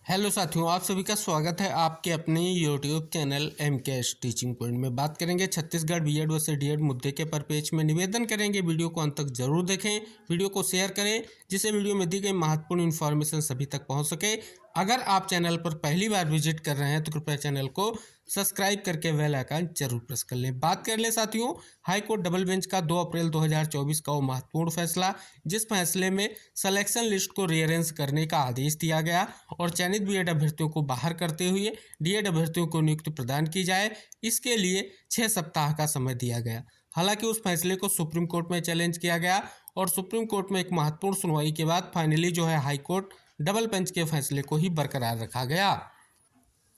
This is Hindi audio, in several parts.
हेलो साथियों, आप सभी का स्वागत है आपके अपने YouTube channel MKS teaching point में। बात करेंगे छत्तीसगढ़ बीएड वर्सेस डीएड मुद्दे के परिपेक्ष में। निवेदन करेंगे वीडियो को अंत तक जरूर देखें, वीडियो को शेयर करें जिससे वीडियो में दी गई महत्वपूर्ण इन्फॉर्मेशन सभी तक पहुंच सके। अगर आप चैनल पर पहली बार विजिट कर रहे हैं तो कृपया चैनल को सब्सक्राइब करके बेल आइकन जरूर प्रेस कर लें। बात कर ले साथियों, हाई कोर्ट डबल बेंच का 2 अप्रैल 2024 का वो महत्वपूर्ण फैसला, जिस फैसले में सिलेक्शन लिस्ट को रीअरेंज करने का आदेश दिया गया और चयनित बीएड अभ्यर्थियों को बाहर करते हुए डीएड अभ्यर्थियों को नियुक्ति प्रदान की जाए, इसके लिए 6 सप्ताह का समय दिया गया। हालांकि उस फैसले को सुप्रीम कोर्ट में चैलेंज किया गया और सुप्रीम कोर्ट में एक महत्वपूर्ण सुनवाई के बाद finally high court double bench के फैसले को ही बरकरार रखा गया।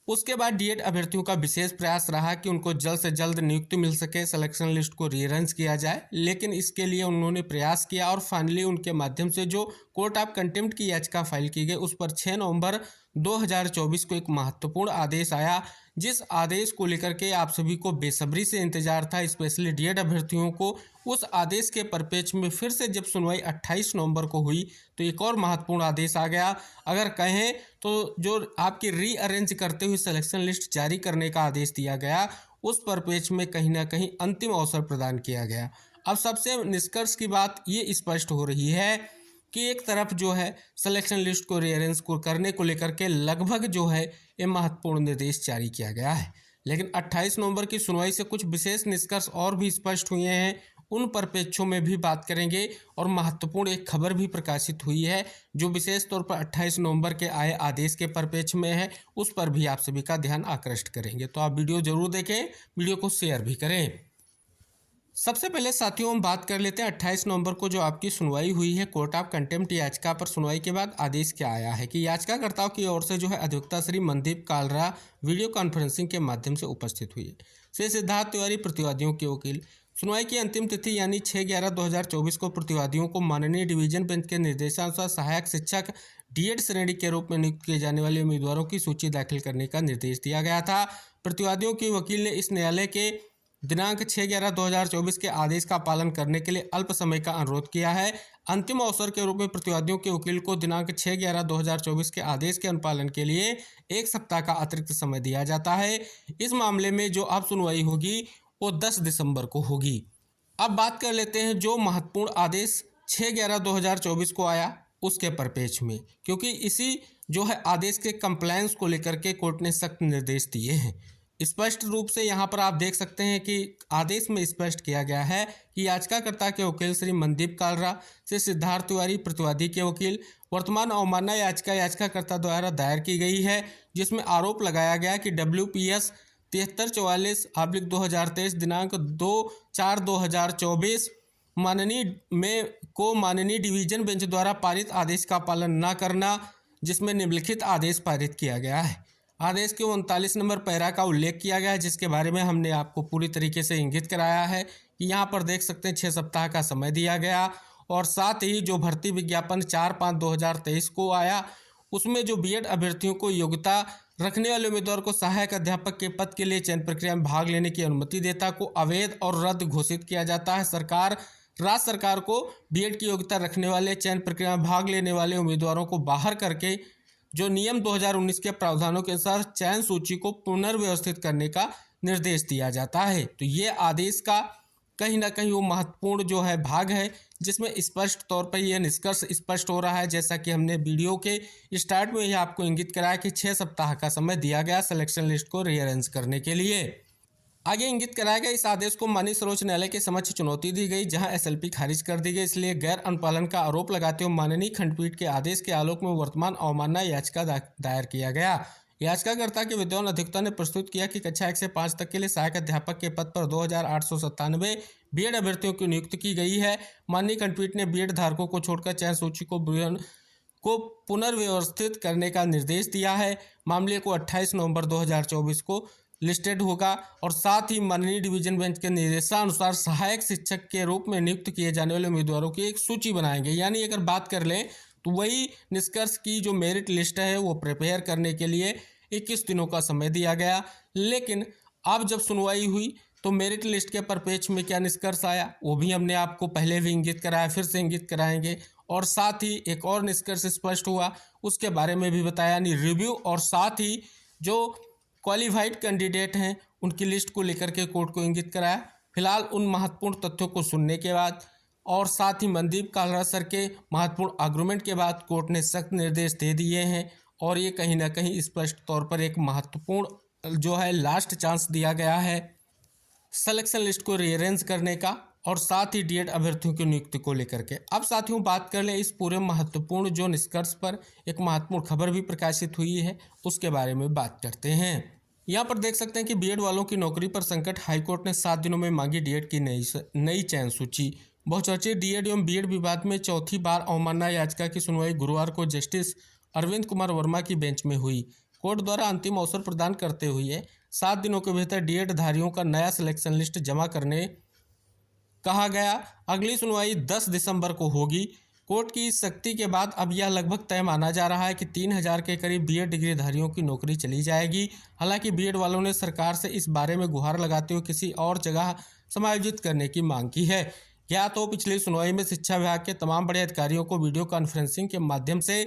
उसके बाद डीएड अभ्यर्थियों का विशेष प्रयास रहा कि उनको जल्द से जल्द नियुक्ति मिल सके, सिलेक्शन लिस्ट को रीअरेंज किया जाए, लेकिन इसके लिए उन्होंने प्रयास किया और फाइनली उनके माध्यम से जो कोर्ट ऑफ कंटेम्प्ट की याचिका फाइल की गई उस पर 6 नवंबर 2024 को एक महत्वपूर्ण आदेश आया, जिस आदेश को लेकर के आप सभी को बेसब्री से इंतजार था। स्पेशली डीएड अभ्यर्थियों को उस आदेश के परिप्रेक्ष्य में फिर से जब सुनवाई 28 नवंबर को हुई तो एक और महत्वपूर्ण आदेश आ गया। अगर कहें तो जो आपकी रीअरेंज करते हुए सिलेक्शन लिस्ट जारी करने का आदेश दिया गया, उस परिप्रेक्ष्य में कहीं ना कहीं अंतिम अवसर प्रदान किया गया। अब सबसे निष्कर्ष की बात ये स्पष्ट हो रही है कि एक तरफ सिलेक्शन लिस्ट को रीअरेंज को करने को लेकर के लगभग ये महत्वपूर्ण निर्देश जारी किया गया है, लेकिन 28 नवंबर की सुनवाई से कुछ विशेष निष्कर्ष और भी स्पष्ट हुए हैं। उन परिप्रेक्ष्यों में भी बात करेंगे और महत्वपूर्ण एक खबर भी प्रकाशित हुई है जो विशेष तौर पर 28 नवंबर के आए आदेश के परिप्रेक्ष्य में है, उस पर भी आप सभी का ध्यान आकृष्ट करेंगे। तो आप वीडियो जरूर देखें, वीडियो को शेयर भी करें। सबसे पहले साथियों हम बात कर लेते हैं 28 नवंबर को जो आपकी सुनवाई हुई है कोर्ट ऑफ कंटेम्प्ट याचिका पर। सुनवाई के बाद आदेश क्या आया है कि याचिकाकर्ताओं की ओर से अधिवक्ता श्री मनदीप कालरा वीडियो कॉन्फ्रेंसिंग के माध्यम से उपस्थित हुई। श्री सिद्धार्थ तिवारी प्रतिवादियों के वकील। सुनवाई की अंतिम तिथि यानी 6/11/2024 को प्रतिवादियों को माननीय डिवीजन बेंच के निर्देशानुसार सहायक शिक्षक डीएड श्रेणी के रूप में नियुक्त किए जाने वाले उम्मीदवारों की सूची दाखिल करने का निर्देश दिया गया था। प्रतिवादियों के वकील ने इस न्यायालय के दिनांक 6/11/2024 के आदेश का पालन करने के लिए अल्प समय का अनुरोध किया है। अंतिम अवसर के रूप में प्रतिवादियों के वकील को दिनांक 6/11/2024 के आदेश के अनुपालन के लिए 1 सप्ताह का अतिरिक्त समय दिया जाता है। इस मामले में जो अब सुनवाई होगी वो 10 दिसंबर को होगी। अब बात कर लेते हैं जो महत्वपूर्ण आदेश 6/11/2024 को आया उसके परिप्रेक्ष्य में, क्योंकि इसी आदेश के कंप्लायंस को लेकर के कोर्ट ने सख्त निर्देश दिए हैं। स्पष्ट रूप से यहाँ पर आप देख सकते हैं कि आदेश में स्पष्ट किया गया है कि याचिकाकर्ता के वकील श्री मनदीप कालरा से सिद्धार्थ तिवारी प्रतिवादी के वकील वर्तमान अवमानना याचिकाकर्ता द्वारा दायर की गई है, जिसमें आरोप लगाया गया कि WPS 7344/2023 दिनांक 2/4/2024 माननीय डिवीजन बेंच द्वारा पारित आदेश का पालन न करना, जिसमें निम्नलिखित आदेश पारित किया गया है। आदेश के 39 नंबर पैरा का उल्लेख किया गया है, जिसके बारे में हमने आपको पूरी तरीके से इंगित कराया है कि यहाँ पर देख सकते हैं 6 सप्ताह का समय दिया गया और साथ ही जो भर्ती विज्ञापन 4/5/2023 को आया उसमें जो बीएड अभ्यर्थियों को योग्यता रखने वाले उम्मीदवार को सहायक अध्यापक के पद के लिए चयन प्रक्रिया में भाग लेने की अनुमति देता को अवैध और रद्द घोषित किया जाता है। राज्य सरकार को बीएड की योग्यता रखने वाले चयन प्रक्रिया में भाग लेने वाले उम्मीदवारों को बाहर करके जो नियम 2019 के प्रावधानों के अनुसार चयन सूची को पुनर्व्यवस्थित करने का निर्देश दिया जाता है। तो ये आदेश का कहीं ना कहीं वो महत्वपूर्ण भाग है, जिसमें स्पष्ट तौर पर यह निष्कर्ष स्पष्ट हो रहा है, जैसा कि हमने वीडियो के स्टार्ट में ही आपको इंगित कराया कि 6 सप्ताह का समय दिया गया सिलेक्शन लिस्ट को रीअरेंज करने के लिए। आगे इंगित कराया गया इस आदेश को माननीय सर्वोच्च न्यायालय के समक्ष चुनौती दी गई, जहां SLP खारिज कर दी गई। इसलिए गैर अनुपालन का आरोप लगाते हुए माननीय खंडपीठ के आदेश के आलोक में वर्तमान अवमानना याचिका दायर किया गया। याचिकाकर्ता के विद्वान अधिवक्ता ने प्रस्तुत किया कि कक्षा 1 से 5 तक के लिए सहायक अध्यापक के पद पर 2897 बीएड अभ्यर्थियों की नियुक्ति की गई है। माननीय खंडपीठ ने बीएड धारकों को छोड़कर चयन सूची को पुनर्व्यवस्थित करने का निर्देश दिया है। मामले को 28 नवंबर 2024 को लिस्टेड होगा और साथ ही माननीय डिवीजन बेंच के निर्देशानुसार सहायक शिक्षक के रूप में नियुक्त किए जाने वाले उम्मीदवारों की एक सूची बनाएंगे। यानी अगर बात कर लें तो वही निष्कर्ष की जो मेरिट लिस्ट है वो प्रिपेयर करने के लिए 21 दिनों का समय दिया गया। लेकिन अब जब सुनवाई हुई तो मेरिट लिस्ट के परिप्रेक्ष्य में क्या निष्कर्ष आया वो भी हमने आपको पहले भी इंगित कराया, फिर से इंगित कराएंगे और साथ ही एक और निष्कर्ष स्पष्ट हुआ उसके बारे में भी बताया, यानी रिव्यू और साथ ही जो क्वालिफाइड कैंडिडेट हैं उनकी लिस्ट को लेकर के कोर्ट को इंगित कराया। फिलहाल उन महत्वपूर्ण तथ्यों को सुनने के बाद और साथ ही मनदीप कालरा सर के महत्वपूर्ण आर्गूमेंट के बाद कोर्ट ने सख्त निर्देश दे दिए हैं और ये कहीं ना कहीं स्पष्ट तौर पर एक महत्वपूर्ण जो है लास्ट चांस दिया गया है सिलेक्शन लिस्ट को रीअरेंज करने का और साथ ही डीएड अभ्यर्थियों की नियुक्ति को लेकर के। अब साथियों बात कर लें इस पूरे महत्वपूर्ण जो निष्कर्ष पर एक महत्वपूर्ण खबर भी प्रकाशित हुई है उसके बारे में बात करते हैं। यहाँ पर देख सकते हैं कि बीएड वालों की नौकरी पर संकट, हाईकोर्ट ने 7 दिनों में मांगी डीएड की नई चयन सूची। बहुचर्चित डीएड एवं बीएड विवाद में चौथी बार अवमानना याचिका की सुनवाई गुरुवार को जस्टिस अरविंद कुमार वर्मा की बेंच में हुई। कोर्ट द्वारा अंतिम अवसर प्रदान करते हुए 7 दिनों के भीतर डीएड धारियों का नया सिलेक्शन लिस्ट जमा करने कहा गया। अगली सुनवाई 10 दिसंबर को होगी। कोर्ट की इस सख्ती के बाद अब यह लगभग तय माना जा रहा है कि 3000 के करीब बीएड डिग्रीधारियों की नौकरी चली जाएगी। हालांकि बीएड वालों ने सरकार से इस बारे में गुहार लगाते हुए किसी और जगह समायोजित करने की मांग की है। या तो पिछली सुनवाई में शिक्षा विभाग के तमाम बड़े अधिकारियों को वीडियो कॉन्फ्रेंसिंग के माध्यम से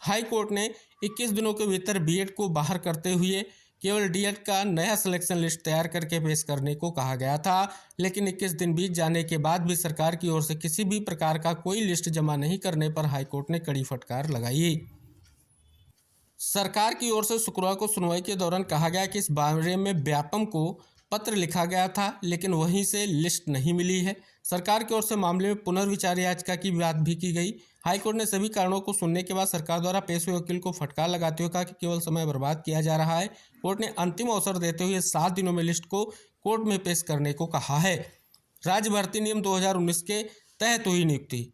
हाई कोर्ट ने 21 दिनों के भीतर बीएड को बाहर करते हुए केवल डीएड का नया सिलेक्शन लिस्ट तैयार करके पेश करने को कहा गया था, लेकिन 21 दिन बीत जाने के बाद भी सरकार की ओर से किसी भी प्रकार का कोई लिस्ट जमा नहीं करने पर हाईकोर्ट ने कड़ी फटकार लगाई। सरकार की ओर से शुक्रवार को सुनवाई के दौरान कहा गया कि इस बारे में व्यापम को पत्र लिखा गया था, लेकिन वहीं से लिस्ट नहीं मिली है। सरकार की ओर से मामले में पुनर्विचार याचिका की बात भी की गई। हाईकोर्ट ने सभी कारणों को सुनने के बाद सरकार द्वारा पेश हुए वकील को फटकार लगाते हुए कहा कि केवल समय बर्बाद किया जा रहा है। कोर्ट ने अंतिम अवसर देते हुए 7 दिनों में लिस्ट को कोर्ट में पेश करने को कहा है। राज्य भर्ती नियम 2019 के तहत हुई नियुक्ति,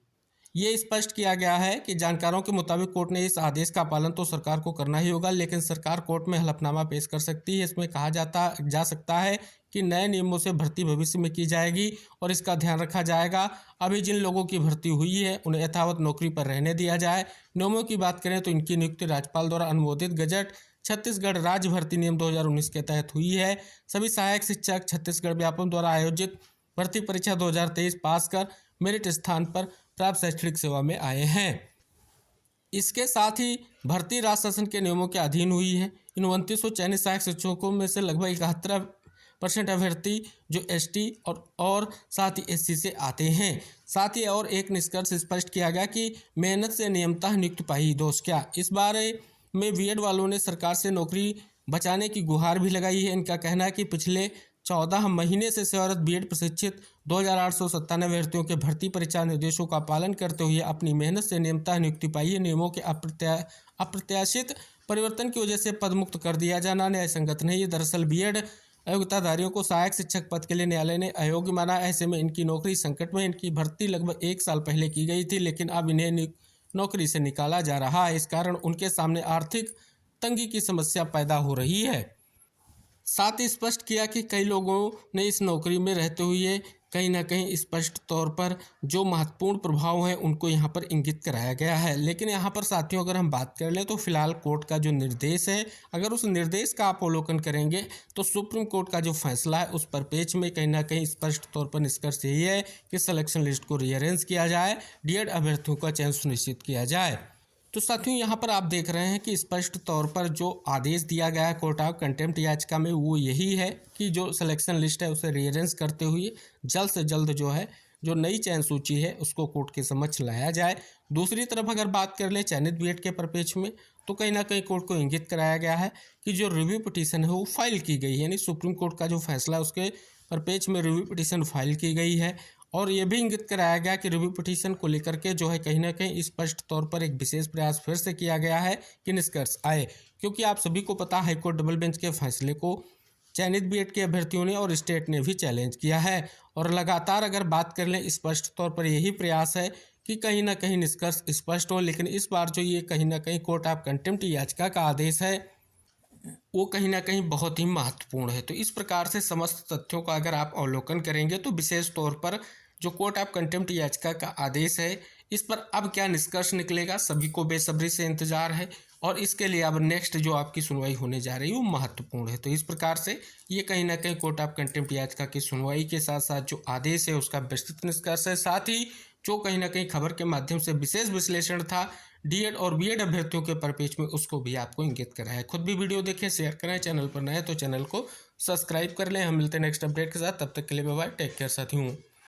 ये स्पष्ट किया गया है कि जानकारों के मुताबिक कोर्ट ने इस आदेश का पालन तो सरकार को करना ही होगा, लेकिन सरकार कोर्ट में हलफनामा पेश कर सकती है। इसमें कहा जा सकता है कि नए नियमों से भर्ती भविष्य में की जाएगी और इसका ध्यान रखा जाएगा। अभी जिन लोगों की भर्ती हुई है उन्हें यथावत नौकरी पर रहने दिया जाए। नियमों की बात करें तो इनकी नियुक्ति राज्यपाल द्वारा अनुमोदित गजट छत्तीसगढ़ राज्य भर्ती नियम 2019 के तहत हुई है। सभी सहायक शिक्षक छत्तीसगढ़ व्यापम द्वारा आयोजित भर्ती परीक्षा 2023 पास कर मेरिट स्थान पर प्राप्त शैक्षणिक सेवा में आए हैं। इसके साथ ही भर्ती राज्य शासन के नियमों के अधीन हुई है। इन 2900 चयनित सहायक शिक्षकों में से लगभग 71% अभ्यर्थी जो एसटी और साथ ही एससी से आते हैं। साथ ही और एक निष्कर्ष स्पष्ट किया गया कि मेहनत से नियमतः नियुक्ति पाई दोष क्या। इस बारे में बीएड वालों ने सरकार से नौकरी बचाने की गुहार भी लगाई है। इनका कहना है कि पिछले 14 महीने से सेवारत बीएड प्रशिक्षित 2897 अभ्यर्थियों के भर्ती परीक्षा निर्देशों का पालन करते हुए अपनी मेहनत से नियमतः नियुक्ति पाई है। नियमों के अप्रत्याशित परिवर्तन की वजह से पद मुक्त कर दिया जाना न्याय संगत नहीं है। दरअसल बीएड अयोग्यताधारियों को सहायक शिक्षक पद के लिए न्यायालय ने अयोग्य माना। ऐसे में इनकी नौकरी संकट में। इनकी भर्ती लगभग 1 साल पहले की गई थी, लेकिन अब इन्हें नौकरी से निकाला जा रहा है। इस कारण उनके सामने आर्थिक तंगी की समस्या पैदा हो रही है। साथ ही स्पष्ट किया कि कई लोगों ने इस नौकरी में रहते हुए कहीं ना कहीं स्पष्ट तौर पर जो महत्वपूर्ण प्रभाव हैं उनको यहाँ पर इंगित कराया गया है। लेकिन यहाँ पर साथियों अगर हम बात कर लें तो फिलहाल कोर्ट का जो निर्देश है, अगर उस निर्देश का आप अवलोकन करेंगे तो सुप्रीम कोर्ट का जो फैसला है उस पर पेज में कहीं ना कहीं स्पष्ट तौर पर निष्कर्ष यही है कि सिलेक्शन लिस्ट को रीअरेंज किया जाए, डीएड अभ्यर्थियों का चयन सुनिश्चित किया जाए। तो साथियों यहाँ पर आप देख रहे हैं कि स्पष्ट तौर पर जो आदेश दिया गया है कोर्ट ऑफ कंटेम्प्ट याचिका में वो यही है कि जो सिलेक्शन लिस्ट है उसे रीअरेंज करते हुए जल्द से जल्द जो है जो नई चयन सूची है उसको कोर्ट के समक्ष लाया जाए। दूसरी तरफ अगर बात कर ले चयनित बीएड के परिप्रेक्ष्य में तो कहीं ना कहीं कोर्ट को इंगित कराया गया है कि जो रिव्यू पिटीशन है वो फाइल की गई है, यानी सुप्रीम कोर्ट का जो फैसला है उसके परिप्रेक्ष्य में रिव्यू पिटीशन फाइल की गई है। और ये भी इंगित कराया गया कि रिव्यू पिटीशन को लेकर के जो है कहीं ना कहीं स्पष्ट तौर पर एक विशेष प्रयास फिर से किया गया है कि निष्कर्ष आए, क्योंकि आप सभी को पता हाईकोर्ट डबल बेंच के फैसले को चयनित बीएड के अभ्यर्थियों ने और स्टेट ने भी चैलेंज किया है। और लगातार अगर बात कर लें स्पष्ट तौर पर यही प्रयास है कि कहीं ना कहीं निष्कर्ष स्पष्ट हो। लेकिन इस बार जो ये कहीं ना कहीं कोर्ट ऑफ कंटेम्प्ट याचिका का आदेश है वो कहीं ना कहीं बहुत ही महत्वपूर्ण है। तो इस प्रकार से समस्त तथ्यों का अगर आप अवलोकन करेंगे तो विशेष तौर पर जो कोर्ट ऑफ कंटेम्प्ट याचिका का आदेश है इस पर अब क्या निष्कर्ष निकलेगा सभी को बेसब्री से इंतजार है। और इसके लिए अब नेक्स्ट जो आपकी सुनवाई होने जा रही है वो महत्वपूर्ण है। तो इस प्रकार से ये कहीं ना कहीं कोर्ट ऑफ कंटेम्प्ट याचिका की सुनवाई के साथ साथ जो आदेश है उसका विस्तृत निष्कर्ष है। साथ ही जो कहीं ना कहीं खबर के माध्यम से विशेष विश्लेषण था डीएड और बीएड अभ्यर्थियों के परिपेक्ष में, उसको भी आपको इंगित करा है। खुद भी वीडियो देखें, शेयर करें, चैनल पर नए तो चैनल को सब्सक्राइब कर लें। हम मिलते हैं नेक्स्ट अपडेट के साथ, तब तक के लिए बाय बाय, टेक केयर साथियों।